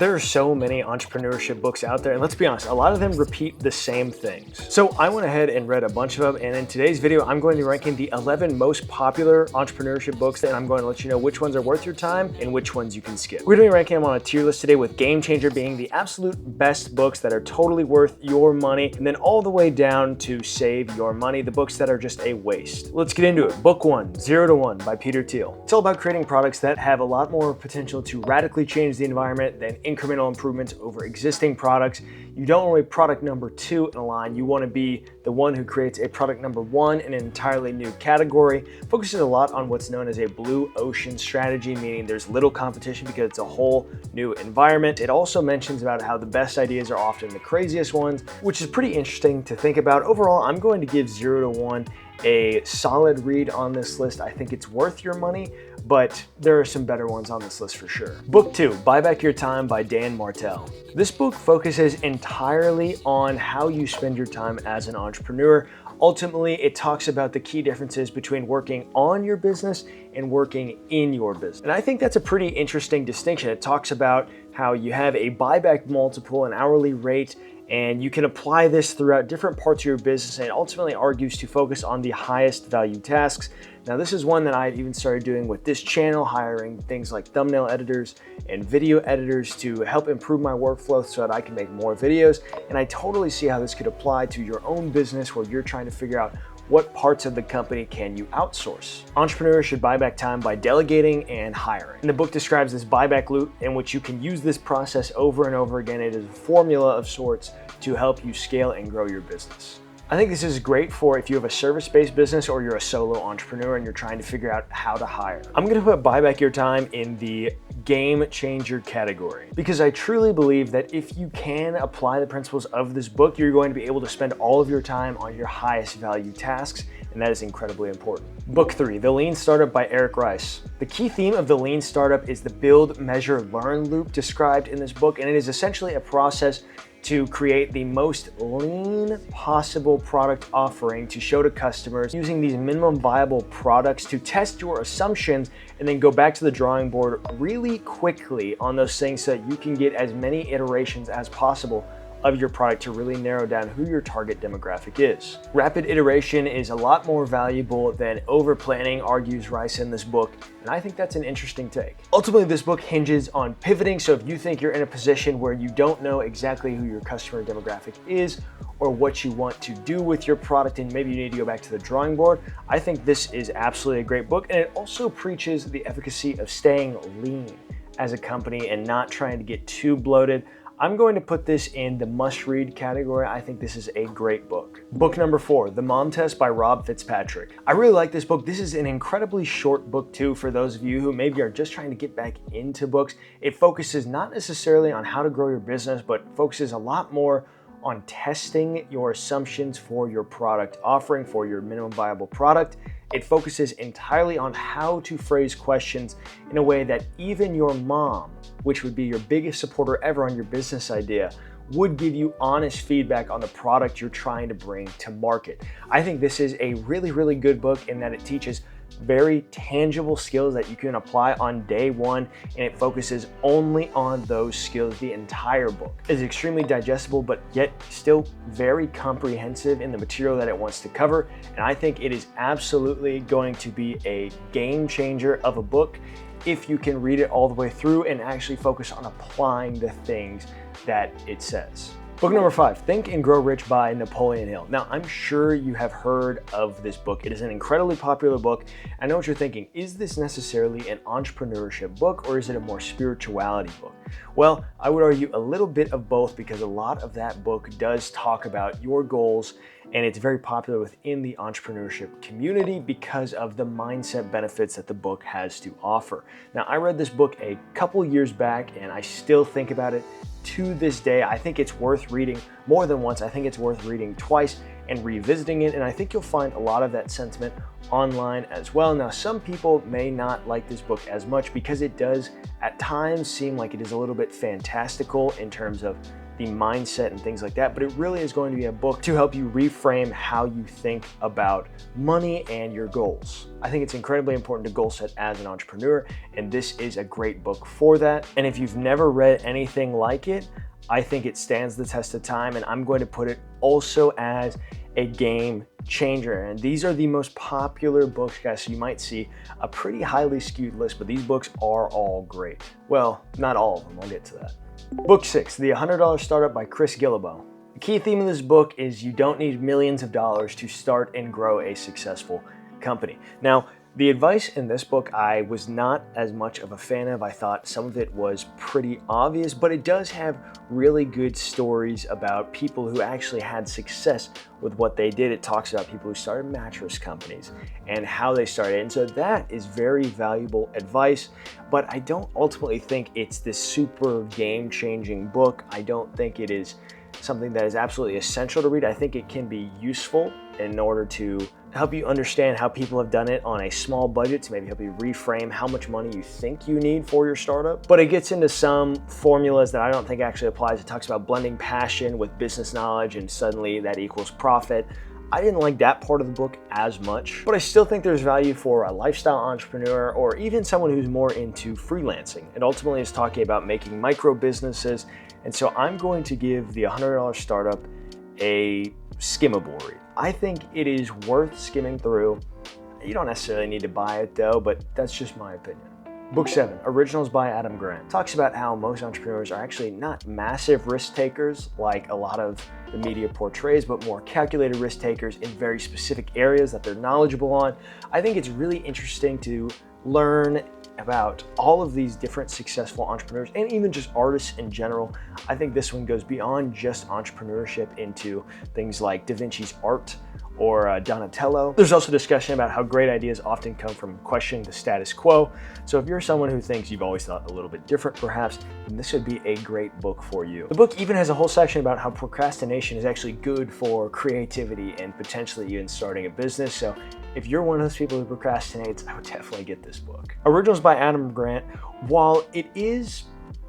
There are so many entrepreneurship books out there, and let's be honest, a lot of them repeat the same things. So I went ahead and read a bunch of them, and in today's video, I'm going to be ranking the 11 most popular entrepreneurship books, and I'm going to let you know which ones are worth your time and which ones you can skip. We're going to be ranking them on a tier list today, with Game Changer being the absolute best books that are totally worth your money, and then all the way down to Save Your Money, the books that are just a waste. Let's get into it. Book 1, 0 to 1 by Peter Thiel. It's all about creating products that have a lot more potential to radically change the environment than incremental improvements over existing products. You don't want to be product number 2 in a line. You want to be the one who creates a product number 1 in an entirely new category. Focuses a lot on what's known as a blue ocean strategy, meaning there's little competition because it's a whole new environment. It also mentions about how the best ideas are often the craziest ones, which is pretty interesting to think about. Overall, I'm going to give 0 to 1 a solid read on this list. I think it's worth your money, but there are some better ones on this list for sure. Book 2, Buy Back Your Time by Dan Martell. This book focuses entirely on how you spend your time as an entrepreneur. Ultimately, it talks about the key differences between working on your business and working in your business. And I think that's a pretty interesting distinction. It talks about how you have a buyback multiple, an hourly rate, and you can apply this throughout different parts of your business, and it ultimately argues to focus on the highest value tasks. Now, this is one that I've even started doing with this channel, hiring things like thumbnail editors and video editors to help improve my workflow so that I can make more videos. And I totally see how this could apply to your own business where you're trying to figure out what parts of the company can you outsource. Entrepreneurs should buy back time by delegating and hiring. And the book describes this buyback loop in which you can use this process over and over again. It is a formula of sorts to help you scale and grow your business. I think this is great for if you have a service-based business or you're a solo entrepreneur and you're trying to figure out how to hire. I'm gonna put Buy Back Your Time in the Game Changer category because I truly believe that if you can apply the principles of this book, you're going to be able to spend all of your time on your highest value tasks, and that is incredibly important. Book 3, The Lean Startup by Eric Rice. The key theme of the Lean Startup is the build, measure, learn loop described in this book, and it is essentially a process to create the most lean possible product offering to show to customers, using these minimum viable products to test your assumptions and then go back to the drawing board really quickly on those things so that you can get as many iterations as possible of your product to really narrow down who your target demographic is. Rapid iteration is a lot more valuable than over planning, argues Rice in this book, and I think that's an interesting take. Ultimately, this book hinges on pivoting, so if you think you're in a position where you don't know exactly who your customer demographic is or what you want to do with your product and maybe you need to go back to the drawing board, I think this is absolutely a great book, and it also preaches the efficacy of staying lean as a company and not trying to get too bloated. I'm going to put this in the must-read category. I think this is a great book. Book number 4, The Mom Test by Rob Fitzpatrick. I really like this book. This is an incredibly short book too for those of you who maybe are just trying to get back into books. It focuses not necessarily on how to grow your business, but focuses a lot more on testing your assumptions for your product offering, for your minimum viable product. It focuses entirely on how to phrase questions in a way that even your mom, which would be your biggest supporter ever on your business idea, would give you honest feedback on the product you're trying to bring to market. I think this is a really, really good book in that it teaches very tangible skills that you can apply on day one, and it focuses only on those skills. The entire book is extremely digestible, but yet still very comprehensive in the material that it wants to cover, and I think it is absolutely going to be a game changer of a book if you can read it all the way through and actually focus on applying the things that it says. Book number 5, Think and Grow Rich by Napoleon Hill. Now, I'm sure you have heard of this book. It is an incredibly popular book. I know what you're thinking. Is this necessarily an entrepreneurship book or is it a more spirituality book? Well, I would argue a little bit of both because a lot of that book does talk about your goals, and it's very popular within the entrepreneurship community because of the mindset benefits that the book has to offer. Now, I read this book a couple years back and I still think about it to this day. I think it's worth reading more than once. I think it's worth reading twice, and revisiting it. And I think you'll find a lot of that sentiment online as well. Now, some people may not like this book as much because it does at times seem like it is a little bit fantastical in terms of the mindset and things like that, but it really is going to be a book to help you reframe how you think about money and your goals. I think it's incredibly important to goal set as an entrepreneur, and this is a great book for that. And if you've never read anything like it, I think it stands the test of time, and I'm going to put it also as a game changer. And these are the most popular books, guys, so you might see a pretty highly skewed list, but these books are all great. Well, not all of them, I'll get to that. Book 6, The $100 Startup by Chris Guillebeau. The key theme of this book is you don't need millions of dollars to start and grow a successful company. Now, the advice in this book I was not as much of a fan of. I thought some of it was pretty obvious, but it does have really good stories about people who actually had success with what they did. It talks about people who started mattress companies and how they started. And so that is very valuable advice, but I don't ultimately think it's this super game-changing book. I don't think it is something that is absolutely essential to read. I think it can be useful in order to help you understand how people have done it on a small budget, to maybe help you reframe how much money you think you need for your startup. But it gets into some formulas that I don't think actually applies. It talks about blending passion with business knowledge, and suddenly that equals profit. I didn't like that part of the book as much, but I still think there's value for a lifestyle entrepreneur or even someone who's more into freelancing. It ultimately is talking about making micro businesses. And so I'm going to give the $100 Startup a skimmable read. I think it is worth skimming through. You don't necessarily need to buy it though, but that's just my opinion. Book 7, Originals by Adam Grant, talks about how most entrepreneurs are actually not massive risk takers like a lot of the media portrays, but more calculated risk takers in very specific areas that they're knowledgeable on. I think it's really interesting to learn about all of these different successful entrepreneurs and even just artists in general. I think this one goes beyond just entrepreneurship into things like Da Vinci's art or Donatello. There's also discussion about how great ideas often come from questioning the status quo. So if you're someone who thinks you've always thought a little bit different perhaps, then this would be a great book for you. The book even has a whole section about how procrastination is actually good for creativity and potentially even starting a business. So if you're one of those people who procrastinates, I would definitely get this book. Originals by Adam Grant, while it is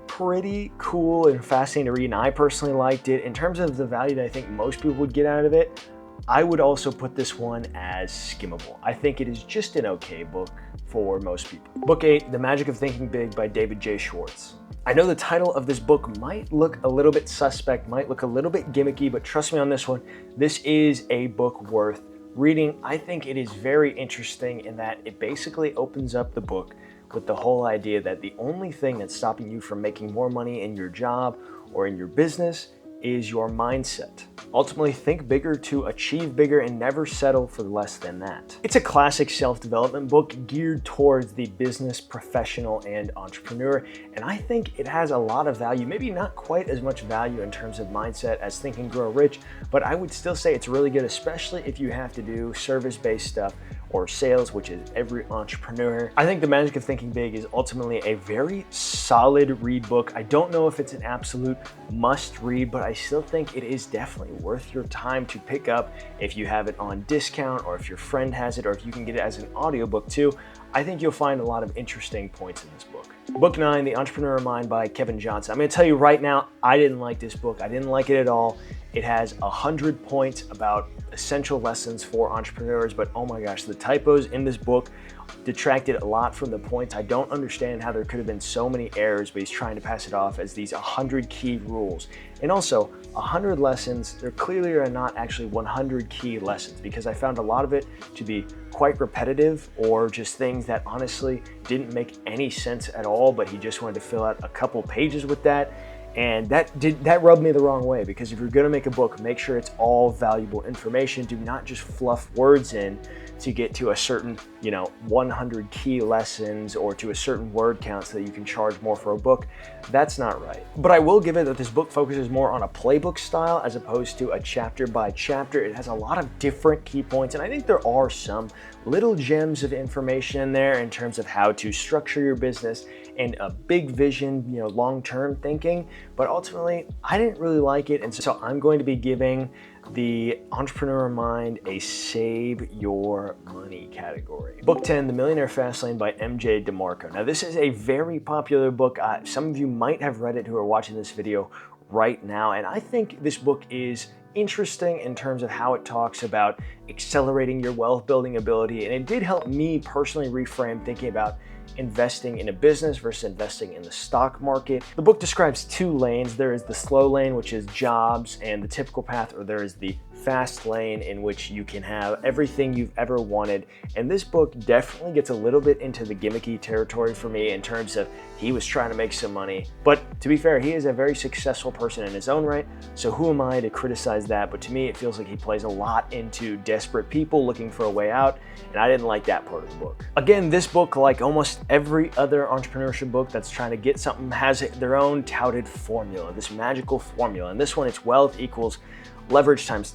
pretty cool and fascinating to read, and I personally liked it, in terms of the value that I think most people would get out of it, I would also put this one as skimmable. I think it is just an okay book for most people. Book 8, The Magic of Thinking Big by David J. Schwartz. I know the title of this book might look a little bit suspect, might look a little bit gimmicky, but trust me on this one, this is a book worth reading. I think it is very interesting in that it basically opens up the book with the whole idea that the only thing that's stopping you from making more money in your job or in your business is your mindset. Ultimately, think bigger to achieve bigger and never settle for less than that. It's a classic self-development book geared towards the business professional and entrepreneur, and I think it has a lot of value, maybe not quite as much value in terms of mindset as Think and Grow Rich, but I would still say it's really good, especially if you have to do service-based stuff or sales, which is every entrepreneur. I think The Magic of Thinking Big is ultimately a very solid read book. I don't know if it's an absolute must read, but I still think it is definitely worth your time to pick up if you have it on discount or if your friend has it or if you can get it as an audiobook too. I think you'll find a lot of interesting points in this book. Book 9, The Entrepreneur Mind by Kevin Johnson. I'm gonna tell you right now, I didn't like this book. I didn't like it at all. It has 100 points about essential lessons for entrepreneurs, but oh my gosh, the typos in this book detracted a lot from the points. I don't understand how there could have been so many errors, but he's trying to pass it off as these 100 key rules. And also, 100 lessons, there clearly are not actually 100 key lessons, because I found a lot of it to be quite repetitive or just things that honestly didn't make any sense at all, but he just wanted to fill out a couple pages with that. And that rubbed me the wrong way, because if you're gonna make a book, make sure it's all valuable information. Do not just fluff words in to get to a certain, 100 key lessons or to a certain word count so that you can charge more for a book. That's not right. But I will give it that this book focuses more on a playbook style as opposed to a chapter by chapter. It has a lot of different key points, and I think there are some little gems of information in there in terms of how to structure your business and a big vision, long-term thinking. But ultimately, I didn't really like it, and so I'm going to be giving the Entrepreneur Mind, a Save Your Money category. Book 10, The Millionaire Fastlane by MJ DeMarco. Now, this is a very popular book. Some of you might have read it who are watching this video right now, and I think this book is interesting in terms of how it talks about accelerating your wealth building ability, and it did help me personally reframe thinking about investing in a business versus investing in the stock market. The book describes two lanes. There is the slow lane, which is jobs and the typical path, or there is the fast lane in which you can have everything you've ever wanted. And this book definitely gets a little bit into the gimmicky territory for me in terms of he was trying to make some money. But to be fair, he is a very successful person in his own right. So who am I to criticize that? But to me, it feels like he plays a lot into desperate people looking for a way out. And I didn't like that part of the book. Again, this book, like almost every other entrepreneurship book that's trying to get something, has their own touted formula, this magical formula. And this one, it's wealth equals leverage times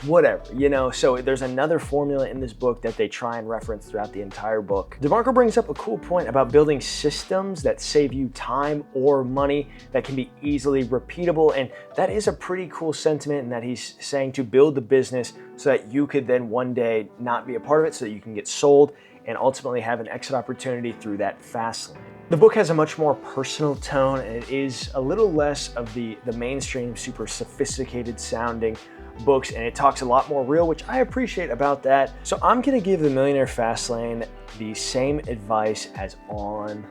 whatever, you know? So there's another formula in this book that they try and reference throughout the entire book. DeMarco brings up a cool point about building systems that save you time or money that can be easily repeatable. And that is a pretty cool sentiment, in that he's saying to build the business so that you could then one day not be a part of it, so that you can get sold and ultimately have an exit opportunity through that fast lane. The book has a much more personal tone, and it is a little less of the mainstream, super sophisticated sounding books, and it talks a lot more real, which I appreciate about that. So I'm gonna give The Millionaire Fastlane the same advice as online.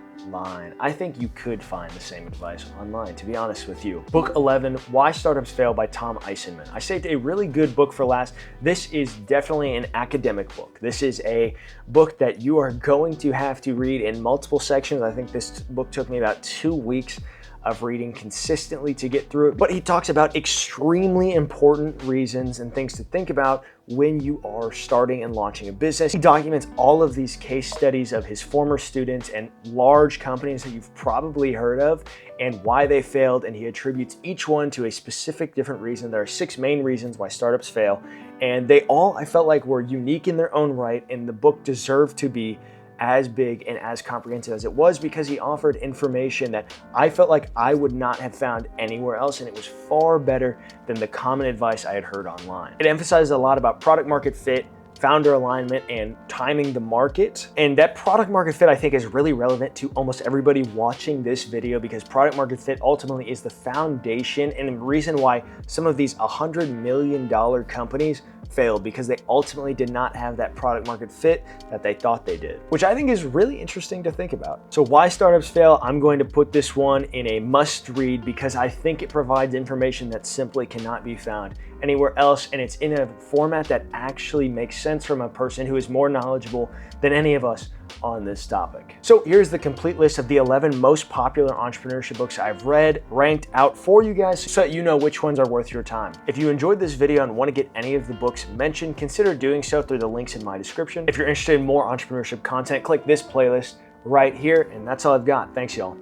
I think you could find the same advice online, to be honest with you. Book 11, Why Startups Fail by Tom Eisenman. I saved a really good book for last. This is definitely an academic book. This is a book that you are going to have to read in multiple sections. I think this book took me about 2 weeks of reading consistently to get through it. But he talks about extremely important reasons and things to think about when you are starting and launching a business. He documents all of these case studies of his former students and large companies that you've probably heard of and why they failed, and he attributes each one to a specific different reason. There are 6 main reasons why startups fail, and they all, I felt like, were unique in their own right, and the book deserved to be as big and as comprehensive as it was, because he offered information that I felt like I would not have found anywhere else, and it was far better than the common advice I had heard online. It emphasizes a lot about product market fit, founder alignment, and timing the market. And that product market fit, I think, is really relevant to almost everybody watching this video, because product market fit ultimately is the foundation and the reason why some of these $100 million companies failed, because they ultimately did not have that product market fit that they thought they did, which I think is really interesting to think about. So Why Startups Fail, I'm going to put this one in a must read, because I think it provides information that simply cannot be found anywhere else, and it's in a format that actually makes sense from a person who is more knowledgeable than any of us on this topic. So here's the complete list of the 11 most popular entrepreneurship books I've read, ranked out for you guys, so that you know which ones are worth your time. If you enjoyed this video and want to get any of the books mentioned, consider doing so through the links in my description. If you're interested in more entrepreneurship content, click this playlist right here, and that's all I've got. Thanks, y'all.